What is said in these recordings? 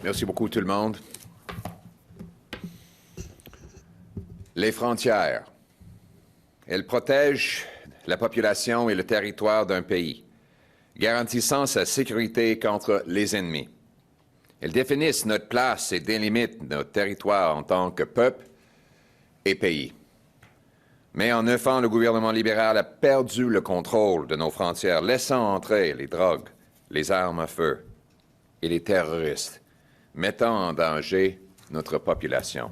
Merci beaucoup tout le monde. Les frontières. Elles protègent la population et le territoire d'un pays, garantissant sa sécurité contre les ennemis. Elles définissent notre place et délimitent notre territoire en tant que peuple et pays. Mais en 9 ans, le gouvernement libéral a perdu le contrôle de nos frontières, laissant entrer les drogues, les armes à feu et les terroristes, mettant en danger notre population.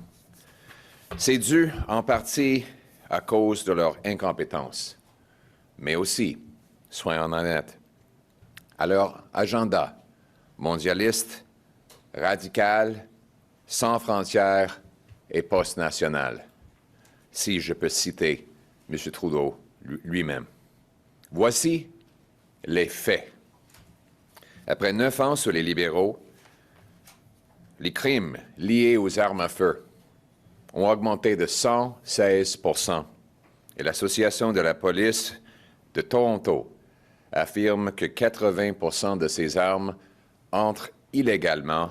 C'est dû en partie à cause de leur incompétence, mais aussi, soyons honnêtes, à leur agenda mondialiste, radical, sans frontières et post-national, si je peux citer M. Trudeau lui-même. Voici les faits. Après 9 ans sous les libéraux, les crimes liés aux armes à feu ont augmenté de 116 % et l'Association de la police de Toronto affirme que 80 % de ces armes entrent illégalement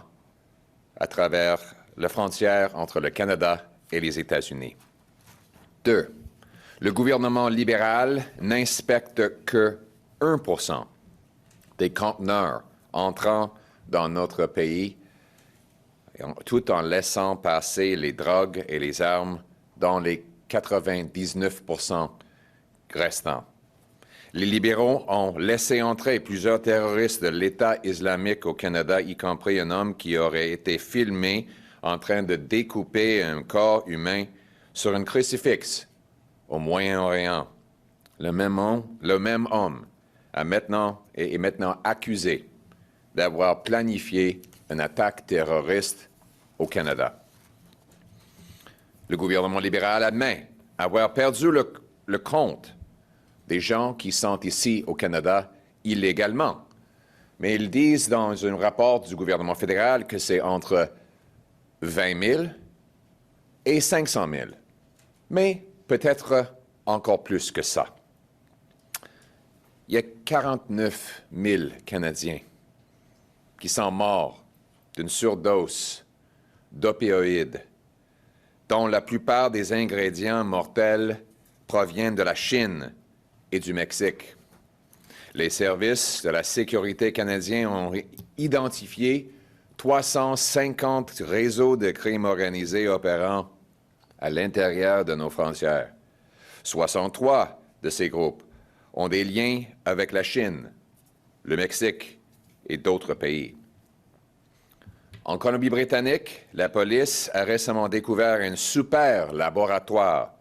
à travers la frontière entre le Canada et les États-Unis. 2. Le gouvernement libéral n'inspecte que 1 % des conteneurs entrant dans notre pays, tout en laissant passer les drogues et les armes dans les 99 % restants. Les libéraux ont laissé entrer plusieurs terroristes de l'État islamique au Canada, y compris un homme qui aurait été filmé en train de découper un corps humain sur un crucifix au Moyen-Orient. Le même homme est maintenant accusé d'avoir planifié une attaque terroriste au Canada. Le gouvernement libéral admet avoir perdu le compte des gens qui sont ici au Canada illégalement. Mais ils disent dans un rapport du gouvernement fédéral que c'est entre 20 000 et 500 000. Mais peut-être encore plus que ça. Il y a 49 000 Canadiens qui sont morts d'une surdose d'opioïdes, dont la plupart des ingrédients mortels proviennent de la Chine et du Mexique. Les services de la sécurité canadiens ont identifié 350 réseaux de crimes organisés opérant à l'intérieur de nos frontières. 63 de ces groupes ont des liens avec la Chine, le Mexique et d'autres pays. En Colombie-Britannique, la police a récemment découvert un super laboratoire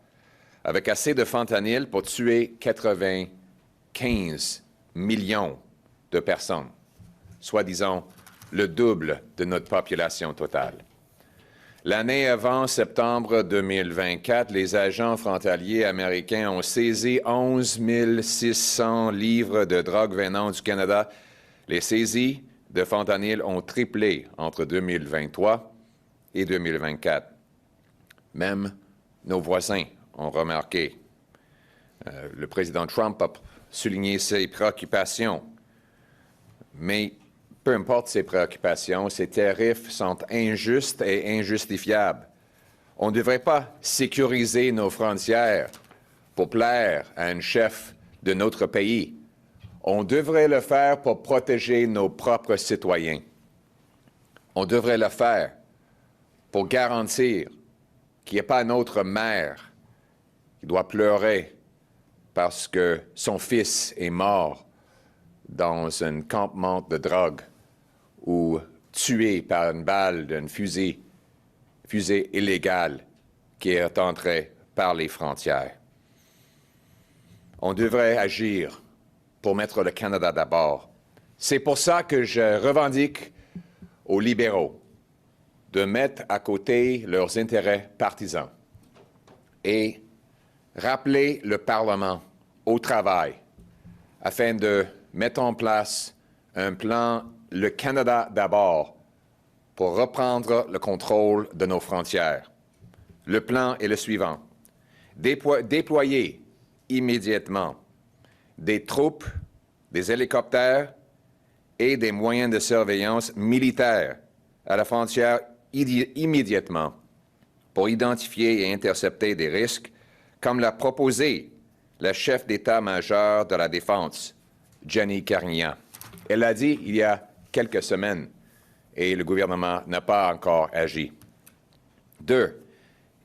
avec assez de fentanyl pour tuer 95 millions de personnes, soit disons le double de notre population totale. L'année avant septembre 2024, les agents frontaliers américains ont saisi 11 600 livres de drogue venant du Canada. Les saisies de fentanyl ont triplé entre 2023 et 2024. Même nos voisins ont remarqué. Le président Trump a souligné ses préoccupations. Mais peu importe ses préoccupations, ces tarifs sont injustes et injustifiables. On ne devrait pas sécuriser nos frontières pour plaire à un chef de notre pays. On devrait le faire pour protéger nos propres citoyens. On devrait le faire pour garantir qu'il n'y ait pas un autre maire qui doit pleurer parce que son fils est mort dans un campement de drogue ou tué par une balle d'un fusée illégale qui est entré par les frontières. On devrait agir pour mettre le Canada d'abord. C'est pour ça que je revendique aux libéraux de mettre à côté leurs intérêts partisans et rappeler le Parlement au travail afin de mettre en place un plan le Canada d'abord pour reprendre le contrôle de nos frontières. Le plan est le suivant. Déployer immédiatement des troupes, des hélicoptères et des moyens de surveillance militaires à la frontière immédiatement pour identifier et intercepter des risques, comme l'a proposé la chef d'état-major de la Défense, Jenny Carignan. Elle l'a dit il y a quelques semaines et le gouvernement n'a pas encore agi. 2.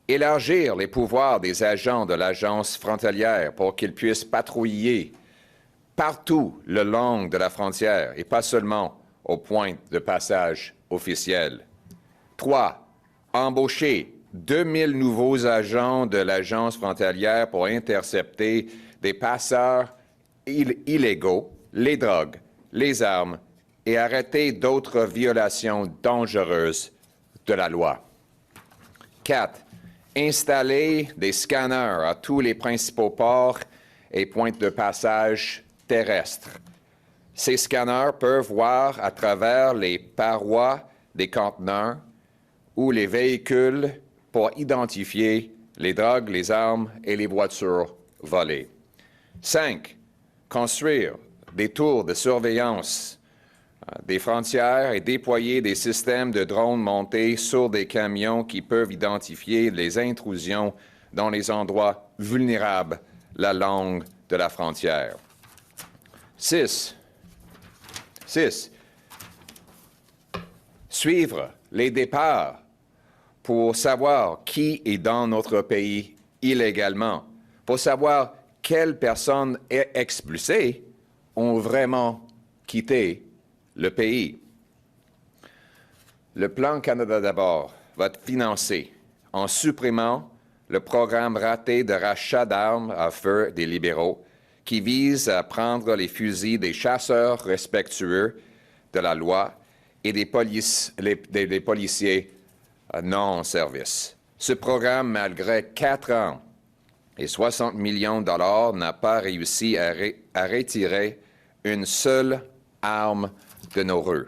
Élargir les pouvoirs des agents de l'agence frontalière pour qu'ils puissent patrouiller partout le long de la frontière et pas seulement aux points de passage officiels. 3. Embaucher 2000 nouveaux agents de l'agence frontalière pour intercepter des passeurs illégaux, les drogues, les armes et arrêter d'autres violations dangereuses de la loi. 4. Installer des scanners à tous les principaux ports et points de passage terrestres. Ces scanners peuvent voir à travers les parois des conteneurs ou les véhicules pour identifier les drogues, les armes et les voitures volées. 5. Construire des tours de surveillance des frontières et déployer des systèmes de drones montés sur des camions qui peuvent identifier les intrusions dans les endroits vulnérables le long de la frontière. 6. Suivre les départs pour savoir qui est dans notre pays illégalement, pour savoir quelles personnes expulsées ont vraiment quitté le pays. Le plan Canada d'abord va être financé en supprimant le programme raté de rachat d'armes à feu des libéraux qui vise à prendre les fusils des chasseurs respectueux de la loi et des policiers non en service. Ce programme, malgré 4 ans et 60 millions de dollars, n'a pas réussi à retirer une seule arme de nos rues.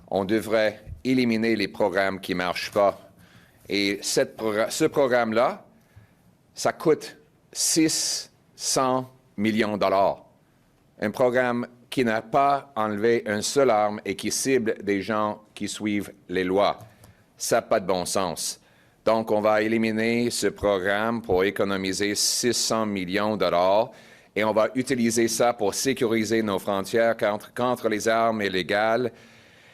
On devrait éliminer les programmes qui ne marchent pas. Et ce programme-là, ça coûte 600 millions de dollars. Un programme qui n'a pas enlevé une seule arme et qui cible des gens qui suivent les lois. Ça n'a pas de bon sens. Donc, on va éliminer ce programme pour économiser 600 millions de dollars et on va utiliser ça pour sécuriser nos frontières contre les armes illégales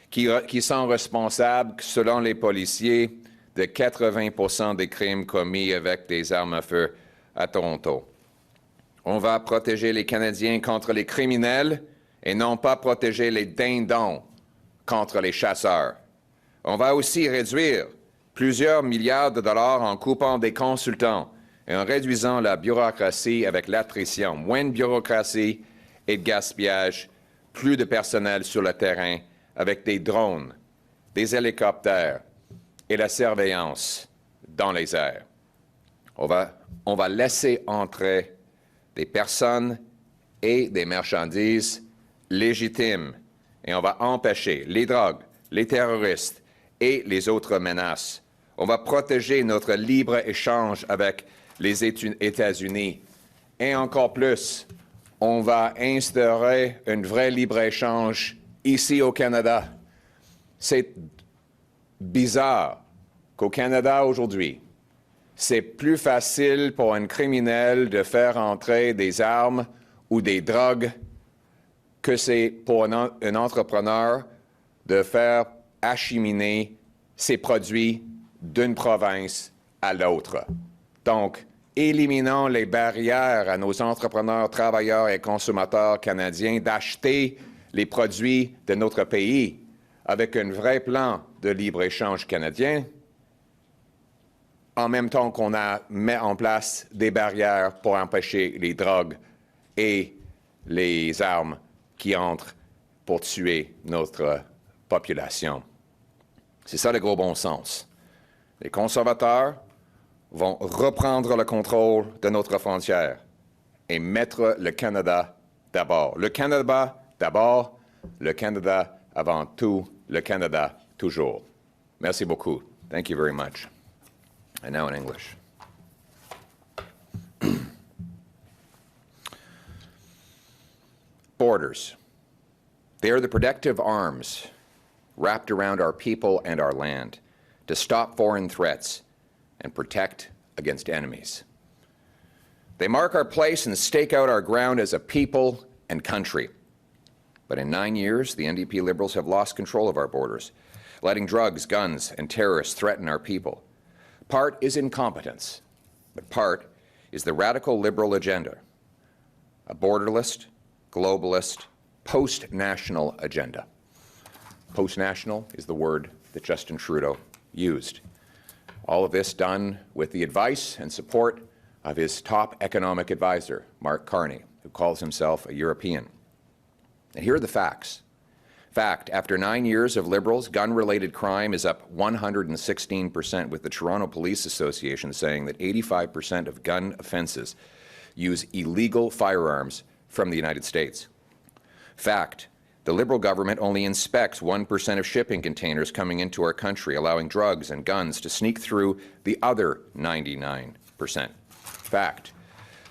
qui sont responsables, selon les policiers, de 80% des crimes commis avec des armes à feu à Toronto. On va protéger les Canadiens contre les criminels et non pas protéger les dindons contre les chasseurs. On va aussi réduire plusieurs milliards de dollars en coupant des consultants et en réduisant la bureaucratie avec l'attrition. Moins de bureaucratie et de gaspillage, plus de personnel sur le terrain avec des drones, des hélicoptères et la surveillance dans les airs. On va laisser entrer des personnes et des marchandises légitimes et on va empêcher les drogues, les terroristes et les autres menaces. On va protéger notre libre-échange avec les États-Unis. Et encore plus, on va instaurer un vrai libre-échange ici au Canada. C'est bizarre qu'au Canada aujourd'hui, c'est plus facile pour un criminel de faire entrer des armes ou des drogues que c'est pour un entrepreneur de faire acheminer ses produits d'une province à l'autre. Donc, éliminons les barrières à nos entrepreneurs, travailleurs et consommateurs canadiens d'acheter les produits de notre pays avec un vrai plan de libre-échange canadien, en même temps qu'on met en place des barrières pour empêcher les drogues et les armes qui entrent pour tuer notre population. C'est ça le gros bon sens. Les conservateurs vont reprendre le contrôle de notre frontière et mettre le Canada d'abord. Le Canada d'abord, le Canada avant tout, le Canada toujours. Merci beaucoup. Thank you very much. And now in English. Borders. They are the protective arms wrapped around our people and our land, to stop foreign threats and protect against enemies. They mark our place and stake out our ground as a people and country. But in 9 years, the NDP Liberals have lost control of our borders, letting drugs, guns, and terrorists threaten our people. Part is incompetence, but part is the radical Liberal agenda, a borderless, globalist, post-national agenda. Post-national is the word that Justin Trudeau used. All of this done with the advice and support of his top economic advisor, Mark Carney, who calls himself a European. And here are the facts. Fact, after 9 years of Liberals, gun-related crime is up 116%, with the Toronto Police Association saying that 85% of gun offences use illegal firearms from the United States. Fact, the Liberal government only inspects 1% of shipping containers coming into our country, allowing drugs and guns to sneak through the other 99%. Fact,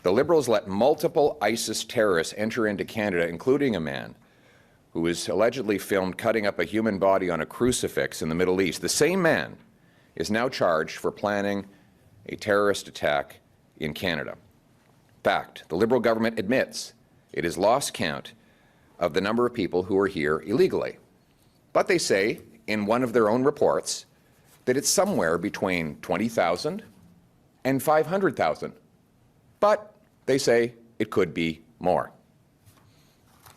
the Liberals let multiple ISIS terrorists enter into Canada, including a man who was allegedly filmed cutting up a human body on a crucifix in the Middle East. The same man is now charged for planning a terrorist attack in Canada. Fact, the Liberal government admits it has lost count of the number of people who are here illegally. But they say in one of their own reports that it's somewhere between 20,000 and 500,000. But they say it could be more.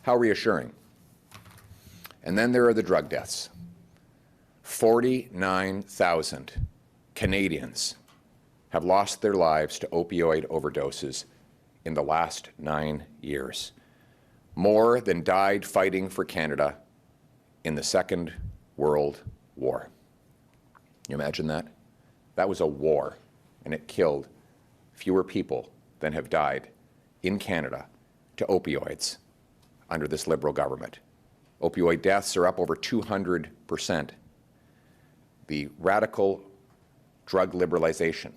How reassuring. And then there are the drug deaths. 49,000 Canadians have lost their lives to opioid overdoses in the last 9 years. More than died fighting for Canada in the Second World War. Can you imagine that? That was a war, and it killed fewer people than have died in Canada to opioids under this Liberal government. Opioid deaths are up over 200%. The radical drug liberalization,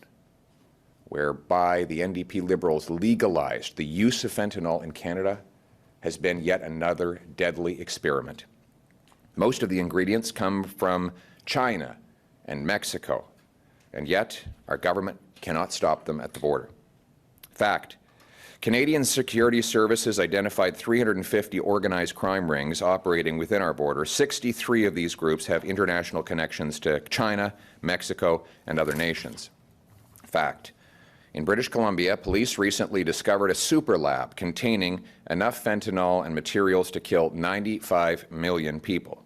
whereby the NDP Liberals legalized the use of fentanyl in Canada, has been yet another deadly experiment. Most of the ingredients come from China and Mexico, and yet our government cannot stop them at the border. Fact, Canadian Security Services identified 350 organized crime rings operating within our border. 63 of these groups have international connections to China, Mexico, and other nations. Fact, in British Columbia, police recently discovered a super lab containing enough fentanyl and materials to kill 95 million people.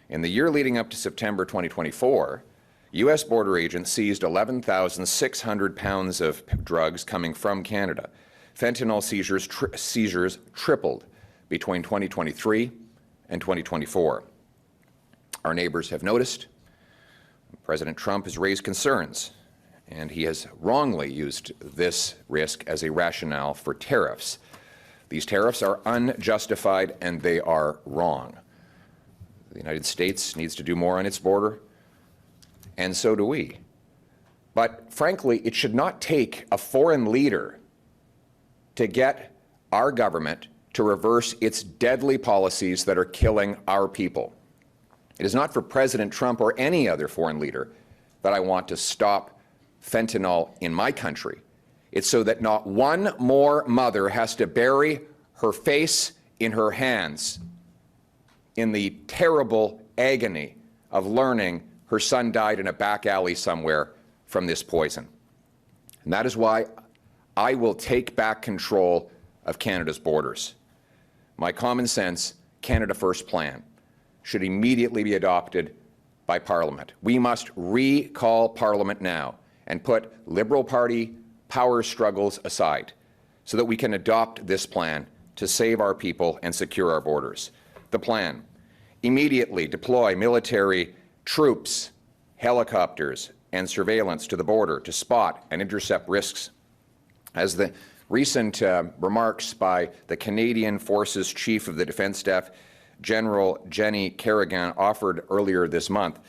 In the year leading up to September 2024, U.S. border agents seized 11,600 pounds of drugs coming from Canada. Fentanyl seizures tripled between 2023 and 2024. Our neighbors have noticed. President Trump has raised concerns, and he has wrongly used this risk as a rationale for tariffs. These tariffs are unjustified and they are wrong. The United States needs to do more on its border, and so do we. But frankly, it should not take a foreign leader to get our government to reverse its deadly policies that are killing our people. It is not for President Trump or any other foreign leader that I want to stop fentanyl in my country. It's so that not one more mother has to bury her face in her hands in the terrible agony of learning her son died in a back alley somewhere from this poison. And that is why I will take back control of Canada's borders. My common sense, Canada First plan should immediately be adopted by Parliament. We must recall Parliament now and put Liberal Party power struggles aside so that we can adopt this plan to save our people and secure our borders. The plan: immediately deploy military troops, helicopters, and surveillance to the border to spot and intercept risks. As the recent remarks by the Canadian Forces Chief of the Defence Staff, General Jenny Kerrigan, offered earlier this month,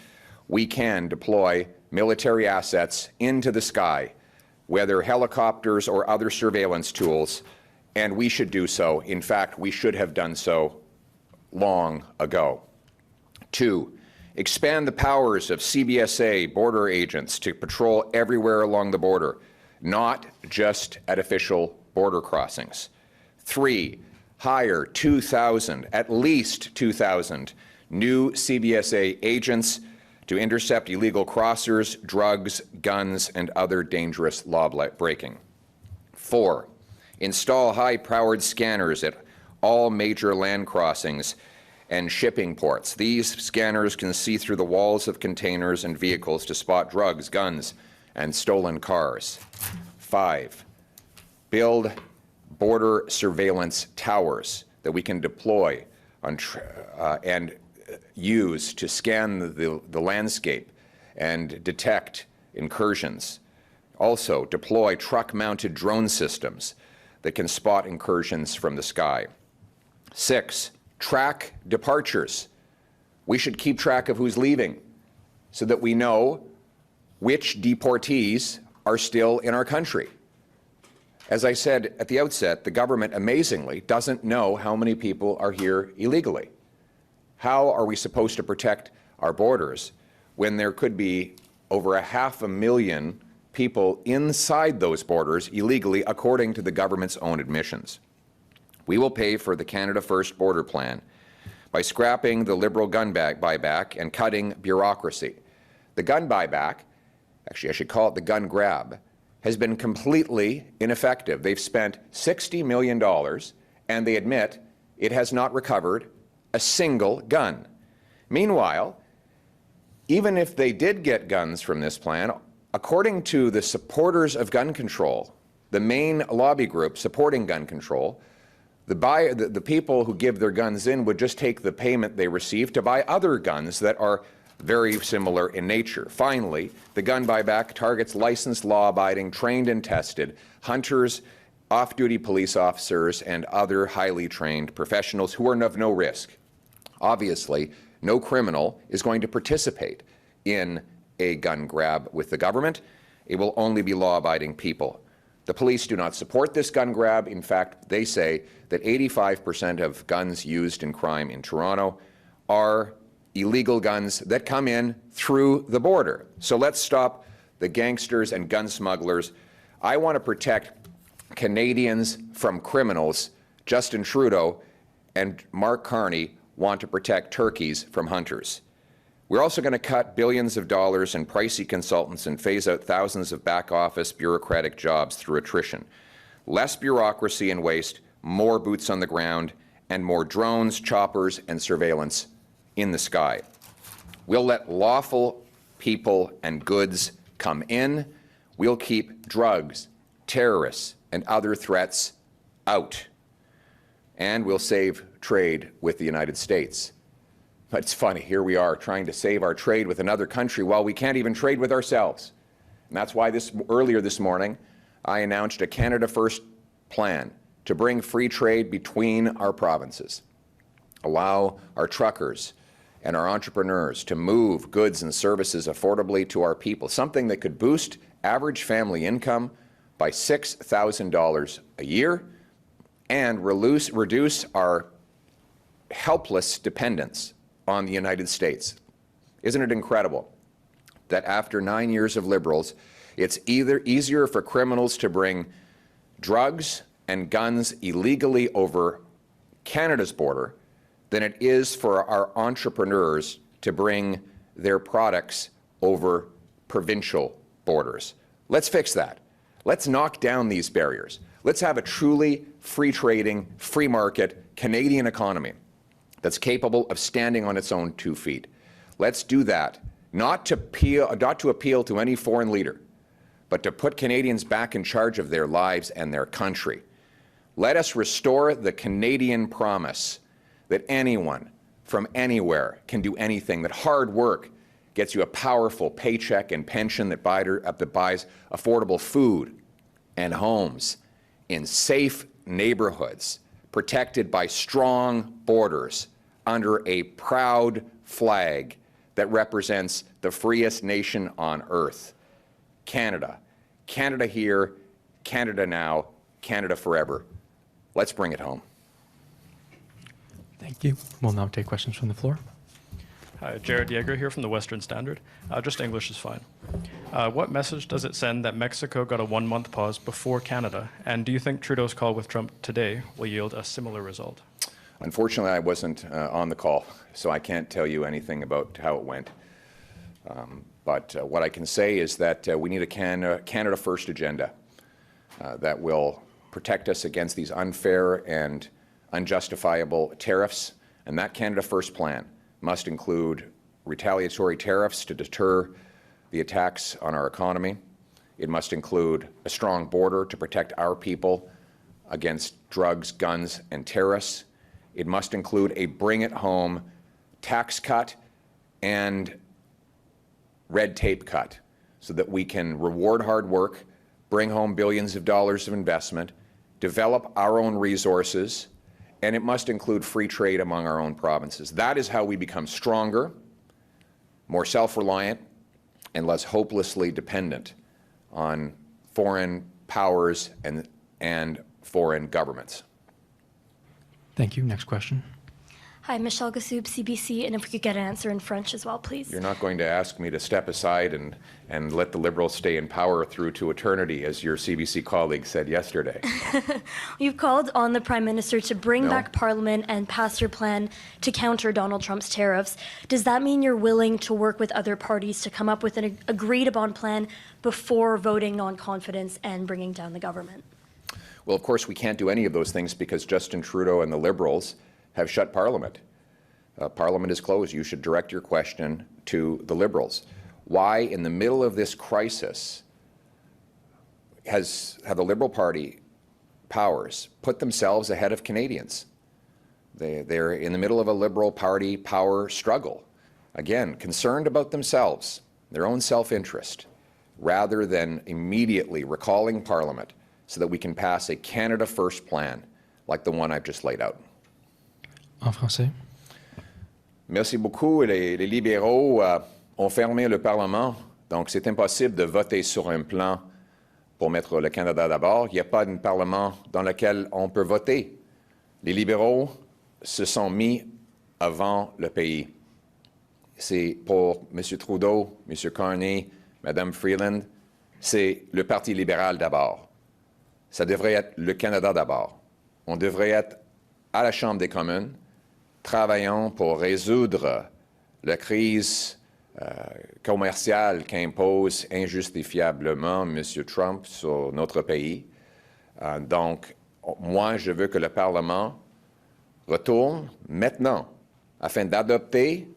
we can deploy military assets into the sky, whether helicopters or other surveillance tools, and we should do so. In fact, we should have done so long ago. 2, expand the powers of CBSA border agents to patrol everywhere along the border, not just at official border crossings. 3, hire 2,000, at least 2,000, new CBSA agents to intercept illegal crossers, drugs, guns, and other dangerous law breaking. 4, install high-powered scanners at all major land crossings and shipping ports. These scanners can see through the walls of containers and vehicles to spot drugs, guns, and stolen cars. 5, build border surveillance towers that we can deploy on and use to scan the landscape and detect incursions. Also, deploy truck-mounted drone systems that can spot incursions from the sky. 6, track departures. We should keep track of who's leaving so that we know which deportees are still in our country. As I said at the outset, the government amazingly doesn't know how many people are here illegally. How are we supposed to protect our borders when there could be over 500,000 people inside those borders illegally, according to the government's own admissions? We will pay for the Canada First border plan by scrapping the Liberal gun buyback and cutting bureaucracy. The gun buyback, actually I should call it the gun grab, has been completely ineffective. They've spent $60 million and they admit it has not recovered a single gun. Meanwhile, even if they did get guns from this plan, according to the supporters of gun control, the main lobby group supporting gun control, the people who give their guns in would just take the payment they receive to buy other guns that are very similar in nature. Finally, the gun buyback targets licensed, law-abiding, trained and tested hunters, off-duty police officers, and other highly trained professionals who are of no risk. Obviously, no criminal is going to participate in a gun grab with the government. It will only be law-abiding people. The police do not support this gun grab. In fact, they say that 85% of guns used in crime in Toronto are illegal guns that come in through the border. So let's stop the gangsters and gun smugglers. I want to protect Canadians from criminals. Justin Trudeau and Mark Carney want to protect turkeys from hunters. We're also going to cut billions of dollars in pricey consultants and phase out thousands of back-office bureaucratic jobs through attrition. Less bureaucracy and waste, more boots on the ground, and more drones, choppers, and surveillance in the sky. We'll let lawful people and goods come in. We'll keep drugs, terrorists, and other threats out. And we'll save trade with the United States. But it's funny, here we are trying to save our trade with another country while we can't even trade with ourselves. And that's why earlier this morning, I announced a Canada First plan to bring free trade between our provinces, allow our truckers and our entrepreneurs to move goods and services affordably to our people, something that could boost average family income by $6,000 a year and reduce our helpless dependence on the United States. Isn't it incredible that after 9 years of Liberals, it's either easier for criminals to bring drugs and guns illegally over Canada's border than it is for our entrepreneurs to bring their products over provincial borders? Let's fix that. Let's knock down these barriers. Let's have a truly free trading, free market Canadian economy that's capable of standing on its own 2 feet. Let's do that, not to appeal to any foreign leader, but to put Canadians back in charge of their lives and their country. Let us restore the Canadian promise that anyone from anywhere can do anything, that hard work gets you a powerful paycheck and pension that buys affordable food and homes in safe neighborhoods, protected by strong borders under a proud flag that represents the freest nation on earth. Canada. Canada here, Canada now, Canada forever. Let's bring it home. Thank you. We'll now take questions from the floor. Hi, Jared Yeager here from the Western Standard. Just English is fine. What message does it send that Mexico got a 1-month pause before Canada? And do you think Trudeau's call with Trump today will yield a similar result? Unfortunately, I wasn't on the call, so I can't tell you anything about how it went. But what I can say is that we need a Canada First agenda that will protect us against these unfair and unjustifiable tariffs. And that Canada First plan must include retaliatory tariffs to deter the attacks on our economy. It must include a strong border to protect our people against drugs, guns, and terrorists. It must include a bring-it-home tax cut and red tape cut so that we can reward hard work, bring home billions of dollars of investment, develop our own resources, and it must include free trade among our own provinces. That is how we become stronger, more self-reliant, and less hopelessly dependent on foreign powers and foreign governments. Thank you. Next question. Hi, Michelle Gassoub, CBC, and if we could get an answer in French as well, please. You're not going to ask me to step aside and let the Liberals stay in power through to eternity, as your CBC colleague said yesterday. You've called on the Prime Minister to bring back Parliament and pass your plan to counter Donald Trump's tariffs. Does that mean you're willing to work with other parties to come up with an agreed-upon plan before voting on confidence and bringing down the government? Well, of course, we can't do any of those things because Justin Trudeau and the Liberals have shut Parliament. Parliament is closed. You should direct your question to the Liberals. Why, in the middle of this crisis, have the Liberal Party powers put themselves ahead of Canadians? They're in the middle of a Liberal Party power struggle. Again, concerned about themselves, their own self-interest, rather than immediately recalling Parliament so that we can pass a Canada First plan like the one I've just laid out. En français. Merci beaucoup. Les libéraux ont fermé le Parlement, donc c'est impossible de voter sur un plan pour mettre le Canada d'abord. Il n'y a pas de Parlement dans lequel on peut voter. Les libéraux se sont mis avant le pays. C'est pour M. Trudeau, M. Carney, Mme Freeland, c'est le Parti libéral d'abord. Ça devrait être le Canada d'abord. On devrait être à la Chambre des communes, travaillant pour résoudre la crise commerciale qu'impose injustifiablement M. Trump sur notre pays. Donc, moi, je veux que le Parlement retourne maintenant afin d'adopter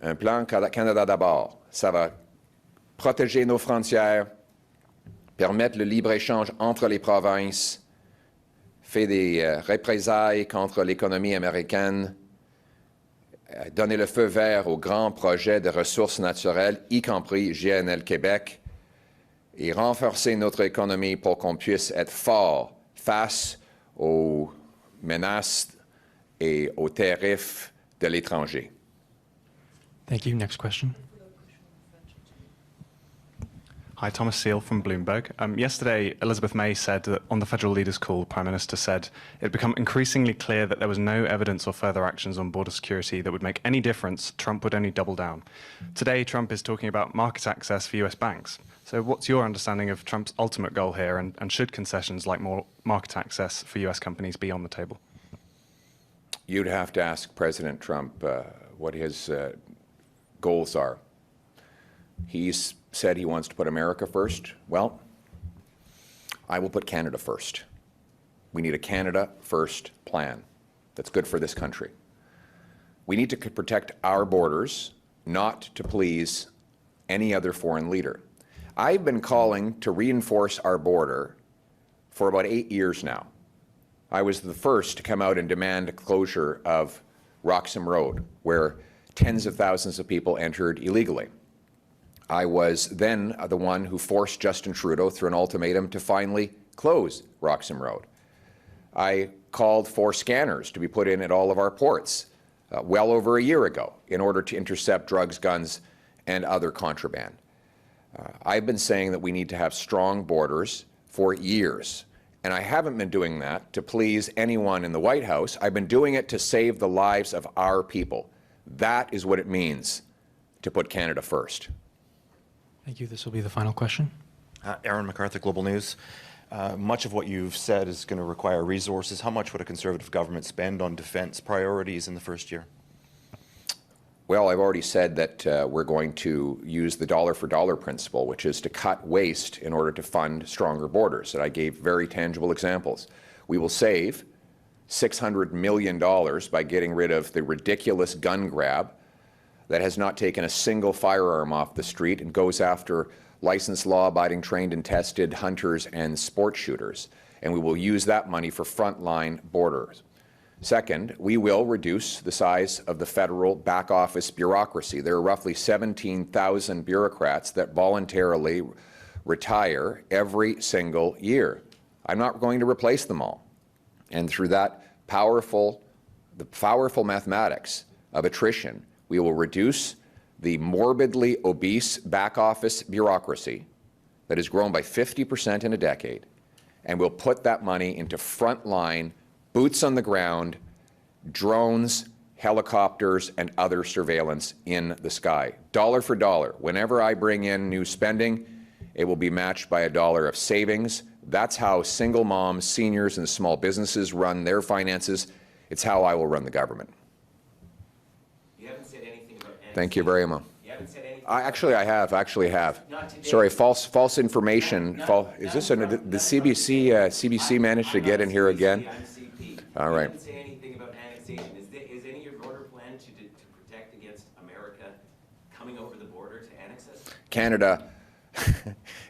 un plan Canada d'abord. Ça va protéger nos frontières, permettre le libre-échange entre les provinces, fait des représailles contre l'économie américaine, donner le feu vert aux grands projets de ressources naturelles, y compris GNL Québec, et renforcer notre économie pour qu'on puisse être fort face aux menaces et aux tarifs de l'étranger. Thank you. Next question. Hi, Thomas Seal from Bloomberg. Yesterday, Elizabeth May said that on the federal leaders' call, the Prime Minister said it had become increasingly clear that there was no evidence or further actions on border security that would make any difference. Trump would only double down. Today, Trump is talking about market access for US banks. So what's your understanding of Trump's ultimate goal here, and should concessions like more market access for US companies be on the table? You'd have to ask President Trump what his goals are. He's said he wants to put America first. Well, I will put Canada first. We need a Canada First plan that's good for this country. We need to protect our borders, not to please any other foreign leader. I've been calling to reinforce our border for about 8 years now. I was the first to come out and demand a closure of Roxham Road, where tens of thousands of people entered illegally. I was then the one who forced Justin Trudeau through an ultimatum to finally close Roxham Road. I called for scanners to be put in at all of our ports well over a year ago in order to intercept drugs, guns, and other contraband. I've been saying that we need to have strong borders for years, and I haven't been doing that to please anyone in the White House. I've been doing it to save the lives of our people, That is what it means to put Canada first. Thank you. This will be the final question. Aaron MacArthur, Global News. Much of what you've said is going to require resources. How much would a Conservative government spend on defence priorities in the first year? Well, I've already said that we're going to use the dollar-for-dollar principle, which is to cut waste in order to fund stronger borders. And I gave very tangible examples. We will save $600 million by getting rid of the ridiculous gun grab that has not taken a single firearm off the street and goes after licensed, law-abiding, trained and tested hunters and sport shooters. And we will use that money for frontline borders. Second, we will reduce the size of the federal back office bureaucracy. There are roughly 17,000 bureaucrats that voluntarily retire every single year. I'm not going to replace them all. And through that powerful mathematics of attrition, we will reduce the morbidly obese back office bureaucracy that has grown by 50% in a decade, and we'll put that money into frontline, boots on the ground, drones, helicopters, and other surveillance in the sky. Dollar for dollar. Whenever I bring in new spending, it will be matched by $1 of savings. That's how single moms, seniors, and small businesses run their finances. It's how I will run the government. You haven't said anything about annexation. Thank you very much. You haven't said anything. I actually have. Not today. Sorry, false information. Is this the CBC managed to get in here again? I'm CP. All right. You haven't said anything about annexation. Is any of your border plan to protect against America coming over the border to annex us?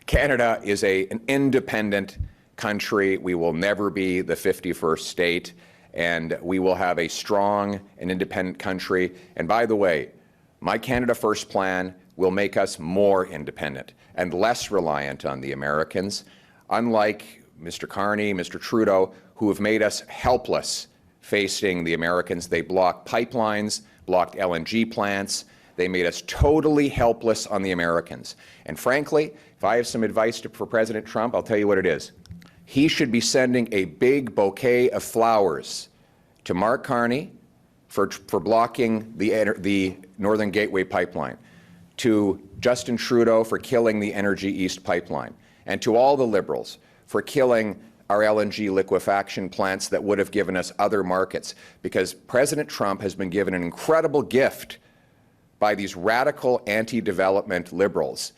Canada is an independent country. We will never be the 51st state, and we will have a strong and independent country. And by the way, my Canada First plan will make us more independent and less reliant on the Americans, unlike Mr. Carney, Mr. Trudeau, who have made us helpless facing the Americans. They blocked pipelines, blocked LNG plants. They made us totally helpless on the Americans. And frankly, if I have some advice for President Trump, I'll tell you what it is. He should be sending a big bouquet of flowers to Mark Carney for blocking the Northern Gateway pipeline, to Justin Trudeau for killing the Energy East pipeline, and to all the Liberals for killing our LNG liquefaction plants that would have given us other markets, because President Trump has been given an incredible gift by these radical anti-development Liberals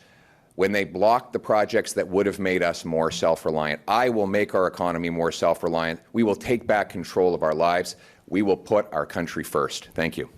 when they blocked the projects that would have made us more self-reliant. I will make our economy more self-reliant. We will take back control of our lives. We will put our country first. Thank you.